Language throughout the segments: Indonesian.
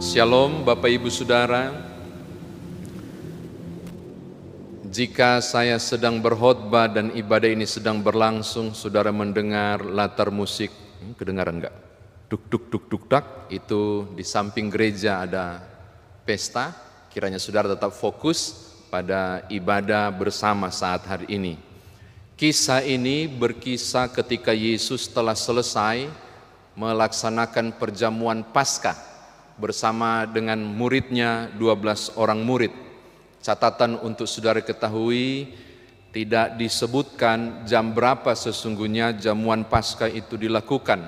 Shalom Bapak Ibu Saudara. Jika saya sedang berkhotbah dan ibadah ini sedang berlangsung, saudara mendengar latar musik, kedengaran enggak? Duk duk duk duk dak, itu di samping gereja ada pesta. Kiranya saudara tetap fokus pada ibadah bersama saat hari ini. Kisah ini berkisah ketika Yesus telah selesai melaksanakan perjamuan Paskah bersama dengan muridnya, 12 orang murid. Catatan untuk saudara ketahui, tidak disebutkan jam berapa sesungguhnya jamuan Paskah itu dilakukan.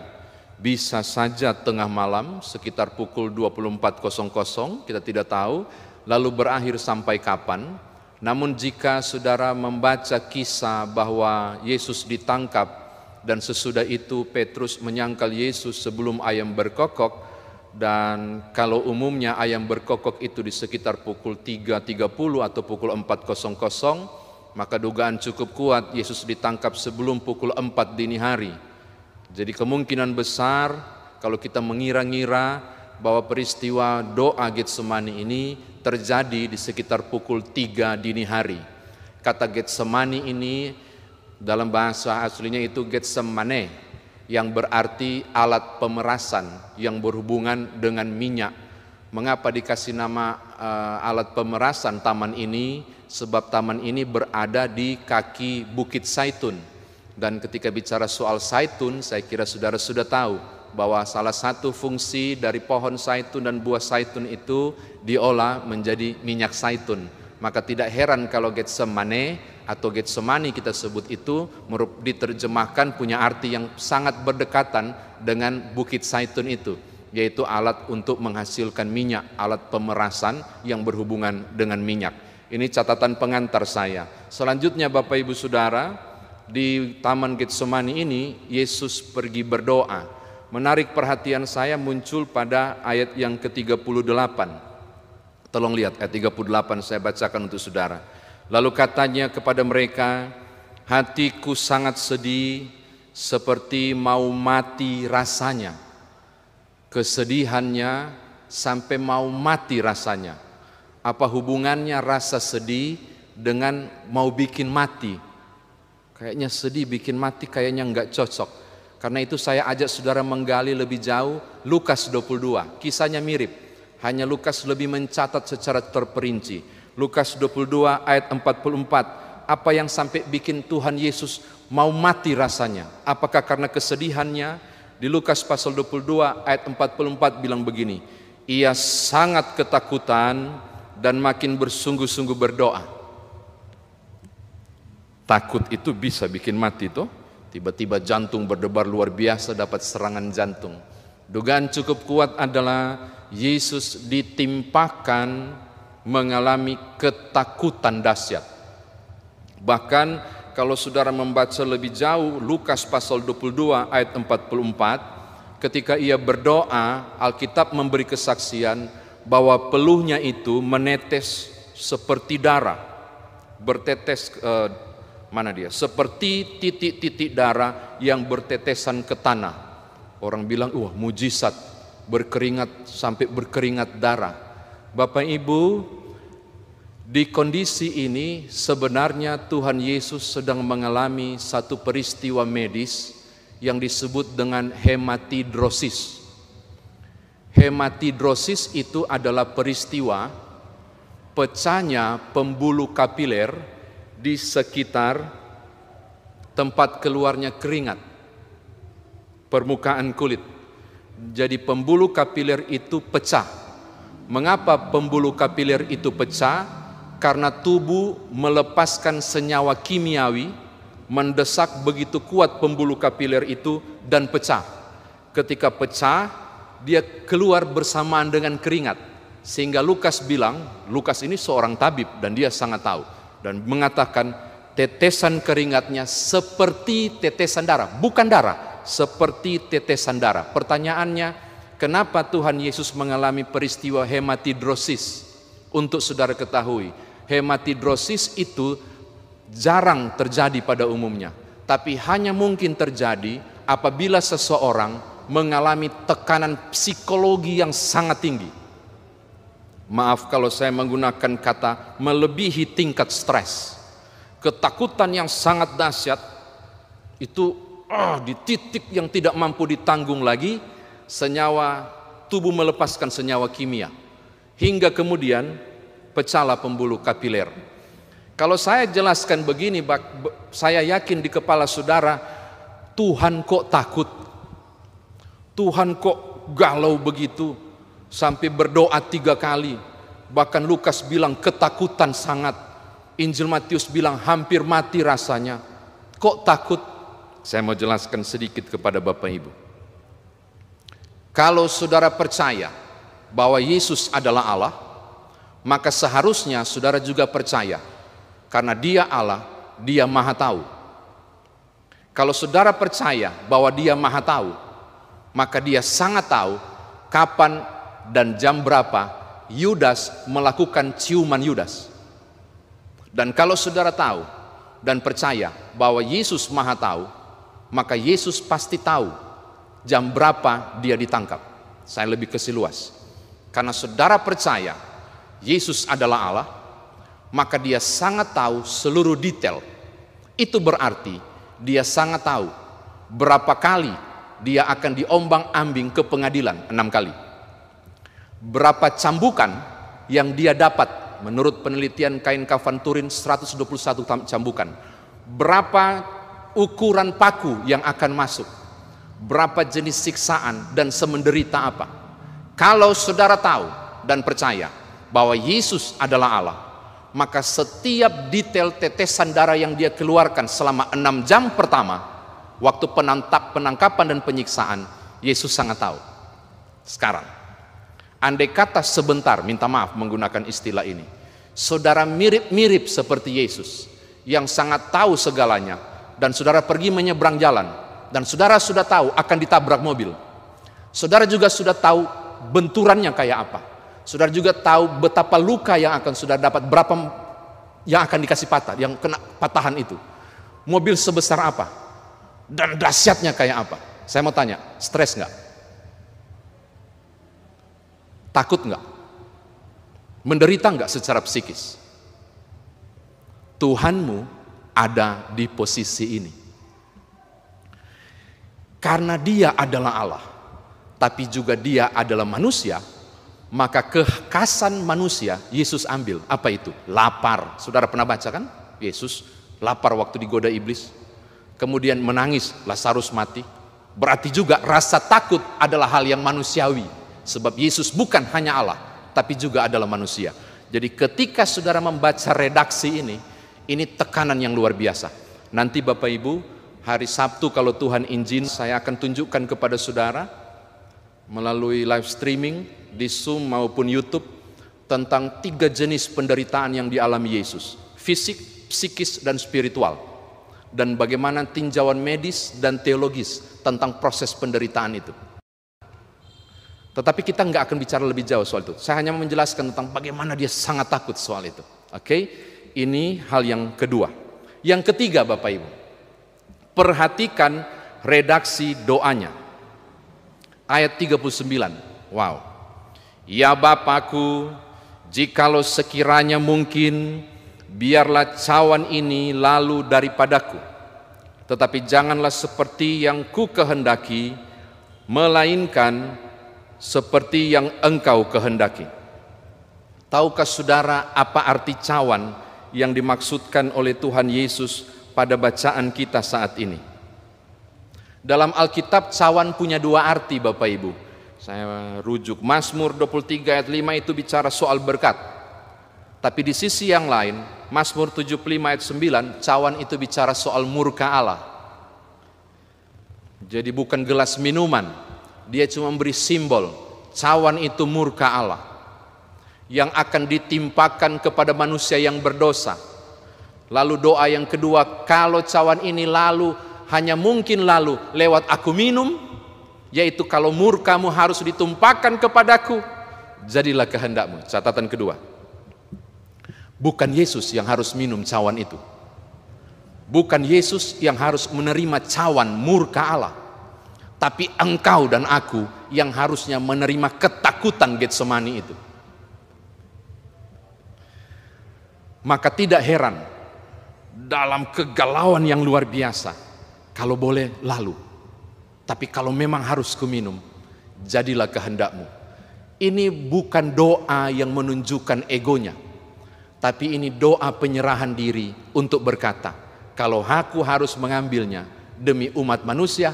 Bisa saja tengah malam sekitar pukul 24.00, kita tidak tahu, lalu berakhir sampai kapan. Namun jika saudara membaca kisah bahwa Yesus ditangkap dan sesudah itu Petrus menyangkal Yesus sebelum ayam berkokok, dan kalau umumnya ayam berkokok itu di sekitar pukul 3.30 atau pukul 4.00, maka dugaan cukup kuat Yesus ditangkap sebelum pukul 4 dini hari. Jadi kemungkinan besar kalau kita mengira-ngira bahwa peristiwa doa Getsemani ini terjadi di sekitar pukul 3 dini hari. Kata Getsemani ini dalam bahasa aslinya itu Getsemane, yang berarti alat pemerasan yang berhubungan dengan minyak. Mengapa dikasih nama alat pemerasan taman ini? Sebab taman ini berada di kaki Bukit Zaitun. Dan ketika bicara soal zaitun, saya kira saudara sudah tahu bahwa salah satu fungsi dari pohon zaitun dan buah zaitun itu diolah menjadi minyak zaitun. Maka tidak heran kalau Getsemane atau Getsemani kita sebut itu diterjemahkan punya arti yang sangat berdekatan dengan Bukit Zaitun itu, yaitu alat untuk menghasilkan minyak, alat pemerasan yang berhubungan dengan minyak. Ini catatan pengantar saya. Selanjutnya Bapak Ibu Saudara, di Taman Getsemani ini Yesus pergi berdoa. Menarik perhatian saya muncul pada ayat yang ke-38. Tolong lihat ayat 38, saya bacakan untuk saudara. Lalu katanya kepada mereka, hatiku sangat sedih seperti mau mati rasanya. Kesedihannya sampai mau mati rasanya. Apa hubungannya rasa sedih dengan mau bikin mati? Kayaknya sedih bikin mati kayaknya enggak cocok. Karena itu saya ajak saudara menggali lebih jauh Lukas 22. Kisahnya mirip, hanya Lukas lebih mencatat secara terperinci. Lukas 22 ayat 44, apa yang sampai bikin Tuhan Yesus mau mati rasanya? Apakah karena kesedihannya? Di Lukas pasal 22 ayat 44 bilang begini, ia sangat ketakutan dan makin bersungguh-sungguh berdoa. Takut itu bisa bikin mati tuh. Tiba-tiba jantung berdebar luar biasa, dapat serangan jantung. Dugaan cukup kuat adalah Yesus ditimpakan mengalami ketakutan dahsyat. Bahkan kalau saudara membaca lebih jauh Lukas pasal 22 ayat 44, ketika ia berdoa, Alkitab memberi kesaksian bahwa peluhnya itu menetes seperti darah, bertetes seperti titik-titik darah yang bertetesan ke tanah. Orang bilang, wah mujizat, berkeringat sampai berkeringat darah. Bapak Ibu, di kondisi ini sebenarnya Tuhan Yesus sedang mengalami satu peristiwa medis yang disebut dengan hematidrosis. Hematidrosis itu adalah peristiwa pecahnya pembuluh kapiler di sekitar tempat keluarnya keringat, permukaan kulit. Jadi pembuluh kapiler itu pecah. Mengapa pembuluh kapiler itu pecah? Karena tubuh melepaskan senyawa kimiawi, mendesak begitu kuat pembuluh kapiler itu dan pecah. Ketika pecah, dia keluar bersamaan dengan keringat. Sehingga Lukas bilang, Lukas ini seorang tabib dan dia sangat tahu. Dan mengatakan tetesan keringatnya seperti tetesan darah, bukan darah, seperti tetesan darah. Pertanyaannya, kenapa Tuhan Yesus mengalami peristiwa hematidrosis? Untuk saudara ketahui, hematidrosis itu jarang terjadi pada umumnya, tapi hanya mungkin terjadi apabila seseorang mengalami tekanan psikologi yang sangat tinggi. Maaf kalau saya menggunakan kata melebihi tingkat stres. Ketakutan yang sangat dahsyat itu di titik yang tidak mampu ditanggung lagi, senyawa tubuh melepaskan senyawa kimia hingga kemudian pecahlah pembuluh kapiler. Kalau saya jelaskan begini, saya yakin di kepala saudara, Tuhan kok takut, Tuhan kok galau begitu, sampai berdoa 3 kali. Bahkan Lukas bilang ketakutan sangat, Injil Matius bilang hampir mati rasanya. Kok takut? Saya mau jelaskan sedikit kepada Bapak Ibu. Kalau saudara percaya bahwa Yesus adalah Allah, maka seharusnya saudara juga percaya karena Dia Allah, Dia Maha Tahu. Kalau saudara percaya bahwa Dia Maha Tahu, maka Dia sangat tahu kapan dan jam berapa Yudas melakukan ciuman Yudas. Dan kalau saudara tahu dan percaya bahwa Yesus Maha Tahu, maka Yesus pasti tahu jam berapa Dia ditangkap. Saya lebih kasih luas. Karena saudara percaya Yesus adalah Allah, maka Dia sangat tahu seluruh detail. Itu berarti Dia sangat tahu berapa kali Dia akan diombang-ambing ke pengadilan, 6 kali. Berapa cambukan yang Dia dapat, menurut penelitian kain kafan Turin 121 cambukan. Berapa ukuran paku yang akan masuk, berapa jenis siksaan dan semenderita apa. Kalau saudara tahu dan percaya bahwa Yesus adalah Allah, maka setiap detail tetesan darah yang Dia keluarkan selama 6 jam pertama, waktu penangkapan dan penyiksaan, Yesus sangat tahu. Sekarang, andai kata sebentar, minta maaf menggunakan istilah ini, saudara mirip-mirip seperti Yesus yang sangat tahu segalanya, dan saudara pergi menyeberang jalan, dan saudara sudah tahu akan ditabrak mobil. Saudara juga sudah tahu benturannya kayak apa. Saudara juga tahu betapa luka yang akan saudara dapat, berapa yang akan dikasih patah, yang kena patahan itu. Mobil sebesar apa, dan dahsyatnya kayak apa. Saya mau tanya, stres nggak? Takut nggak? Menderita nggak secara psikis? Tuhanmu ada di posisi ini. Karena Dia adalah Allah, tapi juga Dia adalah manusia, maka kekhasan manusia Yesus ambil. Apa itu? Lapar. Saudara pernah baca kan? Yesus lapar waktu digoda iblis, kemudian menangis, Lazarus mati. Berarti juga rasa takut adalah hal yang manusiawi, sebab Yesus bukan hanya Allah, tapi juga adalah manusia. Jadi ketika saudara membaca redaksi ini tekanan yang luar biasa. Nanti Bapak Ibu, hari Sabtu kalau Tuhan izin, saya akan tunjukkan kepada saudara melalui live streaming di Zoom maupun YouTube tentang 3 jenis penderitaan yang dialami Yesus: fisik, psikis, dan spiritual, dan bagaimana tinjauan medis dan teologis tentang proses penderitaan itu. Tetapi kita nggak akan bicara lebih jauh soal itu. Saya hanya menjelaskan tentang bagaimana Dia sangat takut soal itu. Oke? Ini hal yang kedua. Yang ketiga, Bapak Ibu, perhatikan redaksi doanya. Ayat 39. Wow. Ya Bapakku, jikalau sekiranya mungkin, biarlah cawan ini lalu daripadaku. Tetapi janganlah seperti yang ku kehendaki, melainkan seperti yang Engkau kehendaki. Tahukah saudara apa arti cawan yang dimaksudkan oleh Tuhan Yesus pada bacaan kita saat ini? Dalam Alkitab cawan punya 2 arti, Bapak Ibu. Saya rujuk Mazmur 23 ayat 5 itu bicara soal berkat. Tapi di sisi yang lain, Mazmur 75 ayat 9, cawan itu bicara soal murka Allah. Jadi bukan gelas minuman, dia cuma memberi simbol. Cawan itu murka Allah yang akan ditimpakan kepada manusia yang berdosa. Lalu doa yang kedua, kalau cawan ini lalu, hanya mungkin lalu lewat aku minum, yaitu kalau murkamu harus ditumpahkan kepadaku, jadilah kehendakmu. Catatan kedua, bukan Yesus yang harus minum cawan itu, bukan Yesus yang harus menerima cawan murka Allah, tapi engkau dan aku yang harusnya menerima ketakutan Getsemani itu. Maka tidak heran dalam kegalauan yang luar biasa, kalau boleh lalu, tapi kalau memang harus kuminum, jadilah kehendakmu. Ini bukan doa yang menunjukkan egonya, tapi ini doa penyerahan diri untuk berkata, kalau aku harus mengambilnya demi umat manusia,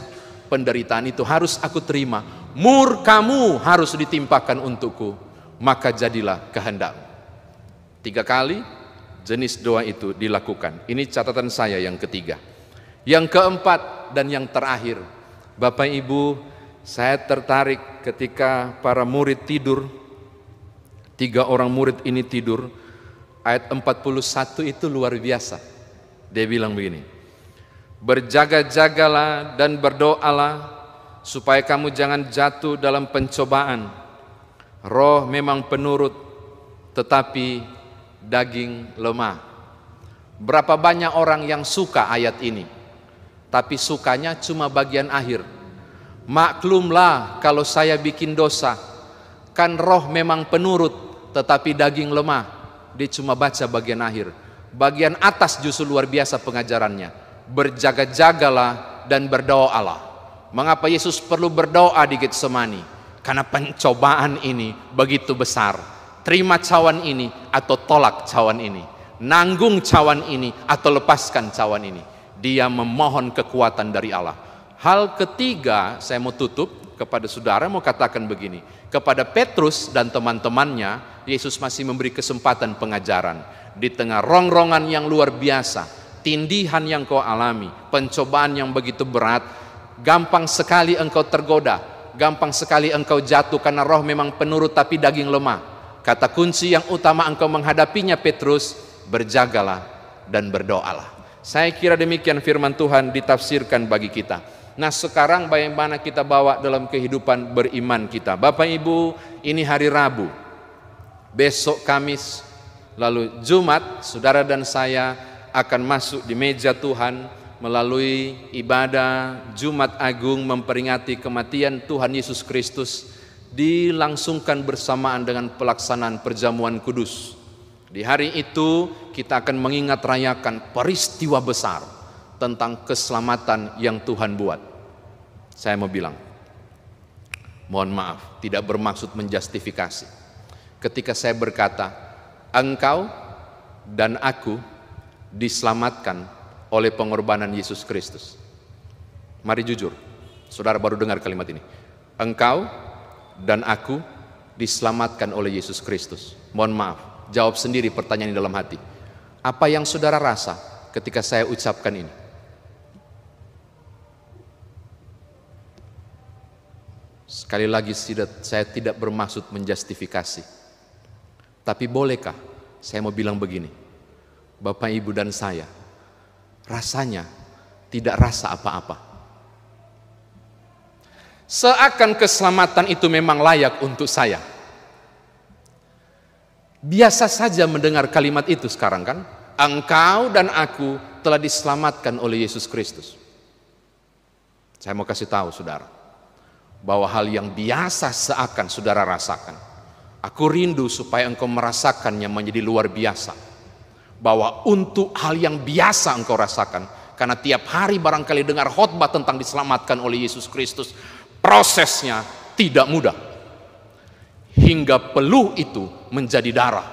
penderitaan itu harus aku terima, murkamu harus ditimpakan untukku, maka jadilah kehendakmu. 3 kali jenis doa itu dilakukan. Ini catatan saya yang ketiga. Yang keempat dan yang terakhir, Bapak Ibu, saya tertarik ketika para murid tidur, 3 orang murid ini tidur, ayat 41 itu luar biasa. Dia bilang begini, berjaga-jagalah dan berdoalah supaya kamu jangan jatuh dalam pencobaan. Roh memang penurut, tetapi daging lemah. Berapa banyak orang yang suka ayat ini, tapi sukanya cuma bagian akhir. Maklumlah kalau saya bikin dosa, kan roh memang penurut, tetapi daging lemah. Dia cuma baca bagian akhir. Bagian atas justru luar biasa pengajarannya. Berjaga-jagalah dan berdoalah. Mengapa Yesus perlu berdoa di Getsemani? Karena pencobaan ini begitu besar. Terima cawan ini atau tolak cawan ini, nanggung cawan ini atau lepaskan cawan ini. Dia memohon kekuatan dari Allah. Hal ketiga, saya mau tutup kepada saudara, mau katakan begini, kepada Petrus dan teman-temannya, Yesus masih memberi kesempatan pengajaran. Di tengah rongrongan yang luar biasa, tindihan yang kau alami, pencobaan yang begitu berat, gampang sekali engkau tergoda, gampang sekali engkau jatuh karena roh memang penurut tapi daging lemah. Kata kunci yang utama engkau menghadapinya Petrus, berjagalah dan berdoalah. Saya kira demikian firman Tuhan ditafsirkan bagi kita. Nah sekarang bagaimana kita bawa dalam kehidupan beriman kita? Bapak Ibu, ini hari Rabu, besok Kamis, lalu Jumat, saudara dan saya akan masuk di meja Tuhan melalui ibadah Jumat Agung memperingati kematian Tuhan Yesus Kristus, dilangsungkan bersamaan dengan pelaksanaan perjamuan kudus. Di hari itu kita akan mengingat rayakan peristiwa besar tentang keselamatan yang Tuhan buat. Saya mau bilang, mohon maaf, tidak bermaksud menjustifikasi. Ketika saya berkata, engkau dan aku diselamatkan oleh pengorbanan Yesus Kristus. Mari jujur, saudara baru dengar kalimat ini. Engkau dan aku diselamatkan oleh Yesus Kristus. Mohon maaf, jawab sendiri pertanyaan di dalam hati. Apa yang saudara rasa ketika saya ucapkan ini? Sekali lagi, saya tidak bermaksud menjustifikasi. Tapi bolehkah saya mau bilang begini, Bapak Ibu dan saya, rasanya tidak rasa apa-apa. Seakan keselamatan itu memang layak untuk saya. Biasa saja mendengar kalimat itu sekarang kan. Engkau dan aku telah diselamatkan oleh Yesus Kristus. Saya mau kasih tahu saudara, bahwa hal yang biasa seakan saudara rasakan, aku rindu supaya engkau merasakannya menjadi luar biasa. Bahwa untuk hal yang biasa engkau rasakan, karena tiap hari barangkali dengar khotbah tentang diselamatkan oleh Yesus Kristus, prosesnya tidak mudah. Hingga peluh itu menjadi darah.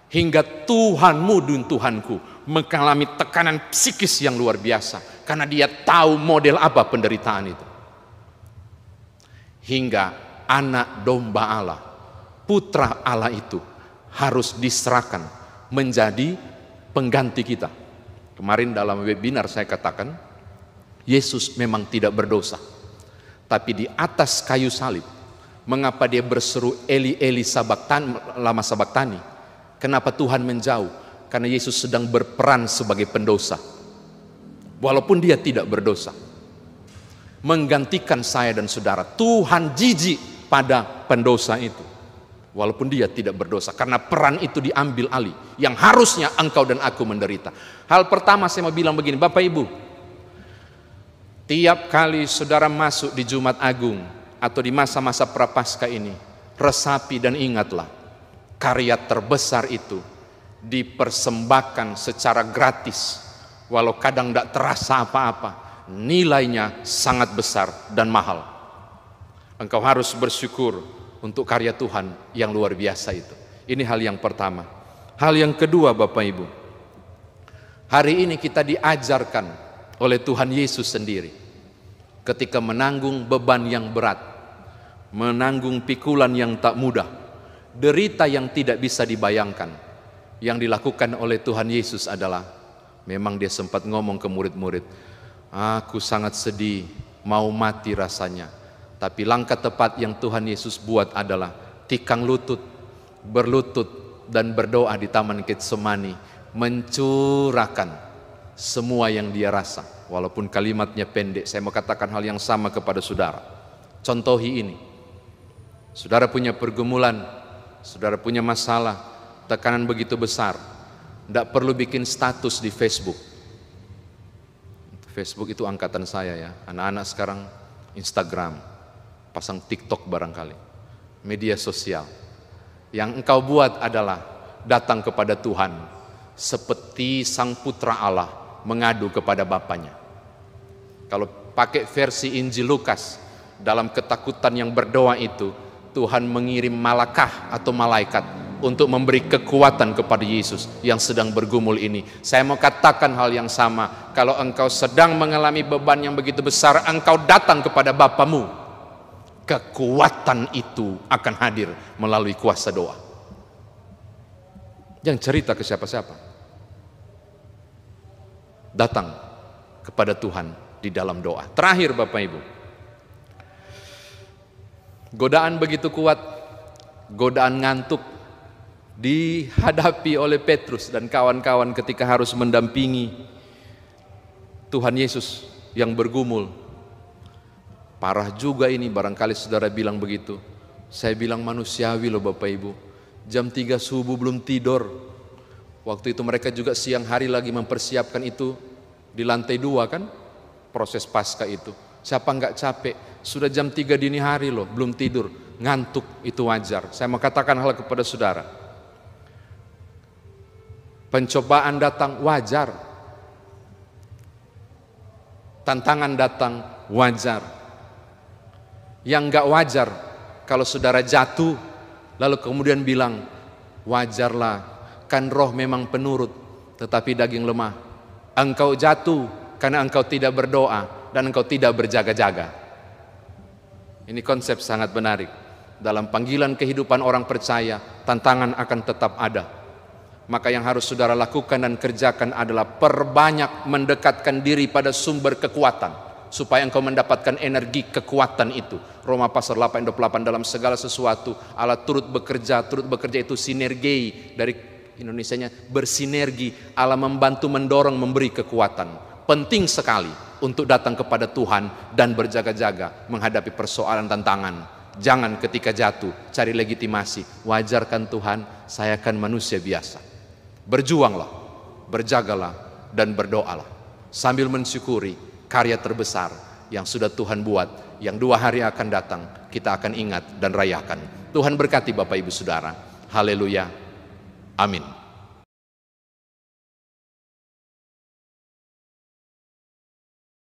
Hingga Tuhanmu dan Tuhanku mengalami tekanan psikis yang luar biasa. Karena dia tahu model apa penderitaan itu. Hingga anak domba Allah, putra Allah itu harus diserahkan menjadi pengganti kita. Kemarin dalam webinar saya katakan, Yesus memang tidak berdosa. Tapi di atas kayu salib, mengapa dia berseru Eli Eli sabaktani, lama sabaktani? Kenapa Tuhan menjauh? Karena Yesus sedang berperan sebagai pendosa. Walaupun dia tidak berdosa. Menggantikan saya dan saudara. Tuhan jijik pada pendosa itu. Walaupun dia tidak berdosa. Karena peran itu diambil alih. Yang harusnya engkau dan aku menderita. Hal pertama saya mau bilang begini, Bapak Ibu. Tiap kali saudara masuk di Jumat Agung atau di masa-masa Prapaskah ini, resapi dan ingatlah karya terbesar itu dipersembahkan secara gratis, walau kadang tidak terasa apa-apa, nilainya sangat besar dan mahal. Engkau harus bersyukur untuk karya Tuhan yang luar biasa itu. Ini hal yang pertama. Hal yang kedua, Bapak Ibu, hari ini kita diajarkan oleh Tuhan Yesus sendiri ketika menanggung beban yang berat, menanggung pikulan yang tak mudah, derita yang tidak bisa dibayangkan. Yang dilakukan oleh Tuhan Yesus adalah, memang dia sempat ngomong ke murid-murid, aku sangat sedih, mau mati rasanya. Tapi langkah tepat yang Tuhan Yesus buat adalah tikang lutut, berlutut dan berdoa di Taman Getsemani, mencurahkan semua yang dia rasa. Walaupun kalimatnya pendek, saya mau katakan hal yang sama kepada saudara. Contohi ini. Saudara punya pergumulan, saudara punya masalah, tekanan begitu besar, tidak perlu bikin status di Facebook. Facebook itu angkatan saya ya, anak-anak sekarang Instagram, pasang TikTok barangkali, media sosial. Yang engkau buat adalah datang kepada Tuhan, seperti sang putra Allah mengadu kepada Bapanya. Kalau pakai versi Injil Lukas, dalam ketakutan yang berdoa itu, Tuhan mengirim malakah atau malaikat untuk memberi kekuatan kepada Yesus yang sedang bergumul ini. Saya mau katakan hal yang sama. Kalau engkau sedang mengalami beban yang begitu besar, engkau datang kepada Bapamu, kekuatan itu akan hadir melalui kuasa doa. Jangan cerita ke siapa-siapa. Datang kepada Tuhan di dalam doa. Terakhir Bapak Ibu, godaan begitu kuat, godaan ngantuk dihadapi oleh Petrus dan kawan-kawan ketika harus mendampingi Tuhan Yesus yang bergumul. Parah juga ini, barangkali saudara bilang begitu. Saya bilang manusiawi loh Bapak Ibu. Jam 3 subuh belum tidur. Waktu itu mereka juga siang hari lagi mempersiapkan itu di lantai 2 kan, proses pasca itu. Siapa enggak capek? Sudah jam 3 dini hari loh, belum tidur. Ngantuk, itu wajar. Saya mau katakan hal kepada saudara. Pencobaan datang wajar, tantangan datang wajar. Yang enggak wajar kalau saudara jatuh lalu kemudian bilang, wajarlah, kan roh memang penurut tetapi daging lemah. Engkau jatuh karena engkau tidak berdoa dan engkau tidak berjaga-jaga. Ini konsep sangat menarik. Dalam panggilan kehidupan orang percaya, tantangan akan tetap ada. Maka yang harus saudara lakukan dan kerjakan adalah perbanyak mendekatkan diri pada sumber kekuatan, supaya engkau mendapatkan energi kekuatan itu. Roma pasal 8:28, dalam segala sesuatu Allah turut bekerja itu sinergi, dari Indonesianya bersinergi. Allah membantu, mendorong, memberi kekuatan. Penting sekali untuk datang kepada Tuhan dan berjaga-jaga menghadapi persoalan tantangan. Jangan ketika jatuh cari legitimasi, wajarkan Tuhan, saya kan manusia biasa. Berjuanglah, berjagalah, dan berdoalah sambil mensyukuri karya terbesar yang sudah Tuhan buat, yang 2 hari akan datang kita akan ingat dan rayakan. Tuhan berkati Bapak Ibu Saudara. Haleluya. Amin.